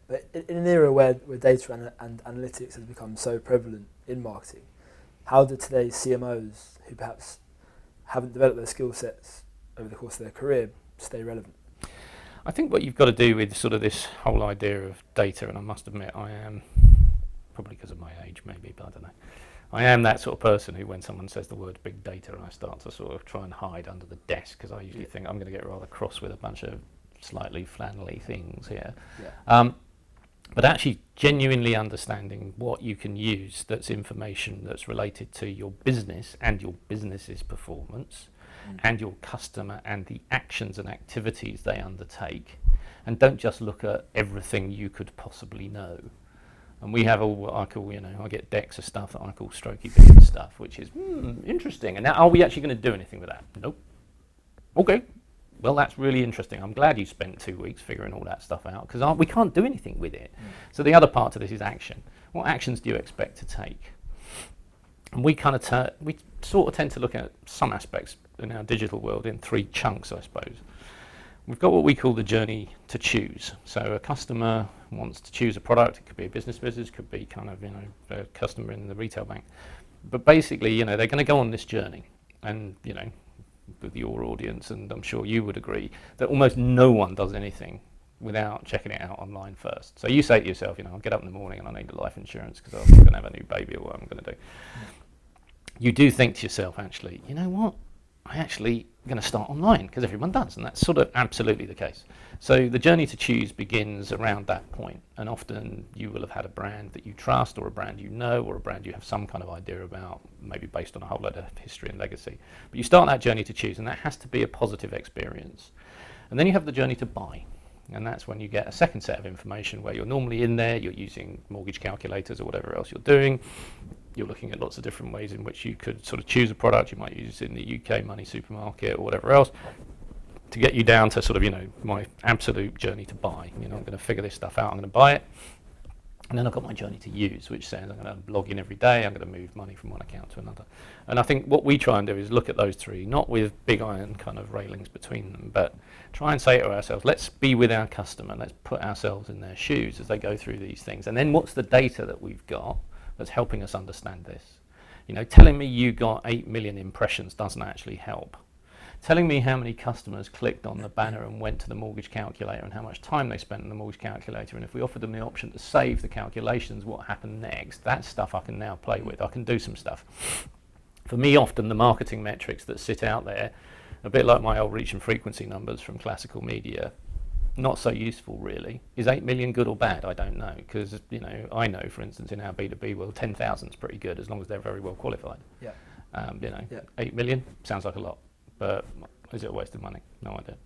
But in an era where data and analytics has become so prevalent in marketing, how do today's CMOs, who perhaps haven't developed their skill sets over the course of their career, stay relevant? I think what you've got to do with sort of this whole idea of data, and I must admit I am, probably because of my age maybe, but I don't know, I am that sort of person who when someone says the word big data I start to sort of try and hide under the desk because I usually think I'm going to get rather cross with a bunch of slightly flannelly things here. Yeah. But actually genuinely understanding what you can use that's information that's related to your business and your business's performance and your customer and the actions and activities they undertake, and don't just look at everything you could possibly know. And we have all what I call, I get decks of stuff that I call strokey business stuff, which is interesting. And now, are we actually going to do anything with that? Nope. Okay. Well, that's really interesting. I'm glad you spent 2 weeks figuring all that stuff out, because we can't do anything with it. So the other part of this is action. What actions do you expect to take? And we sort of tend to look at some aspects in our digital world in 3 chunks, I suppose. We've got what we call the journey to choose. So a customer wants to choose a product. It could be a business, could be kind of, a customer in the retail bank. But basically, they're going to go on this journey. And, with your audience, and I'm sure you would agree, that almost no one does anything without checking it out online first. So you say to yourself, I'll get up in the morning and I need life insurance because I'm going to have a new baby or what I'm going to do. You do think to yourself, actually, you know what? I actually going to start online because everyone does, and that's sort of absolutely the case. So the journey to choose begins around that point, and often you will have had a brand that you trust, or a brand you know, or a brand you have some kind of idea about, maybe based on a whole load of history and legacy. But you start that journey to choose, and that has to be a positive experience. And then you have the journey to buy, and that's when you get a second set of information where you're normally in there, you're using mortgage calculators or whatever else you're doing. You're looking at lots of different ways in which you could sort of choose a product. You might use it in the UK money supermarket or whatever else to get you down to sort of, my absolute journey to buy. I'm going to figure this stuff out. I'm going to buy it. And then I've got my journey to use, which says I'm going to log in every day. I'm going to move money from one account to another. And I think what we try and do is look at those 3, not with big iron kind of railings between them, but try and say to ourselves, let's be with our customer. Let's put ourselves in their shoes as they go through these things. And then what's the data that we've got that's helping us understand this? Telling me you got 8 million impressions doesn't actually help. Telling me how many customers clicked on the banner and went to the mortgage calculator and how much time they spent on the mortgage calculator, and if we offered them the option to save the calculations, what happened next, that's stuff I can now play with. I can do some stuff. For me, often the marketing metrics that sit out there, a bit like my old reach and frequency numbers from classical media, not so useful really. Is 8 million good or bad? I don't know, because I know, for instance, in our B2B world, 10,000 is pretty good as long as they're very well qualified. Yeah. 8 million sounds like a lot, but is it a waste of money? No idea.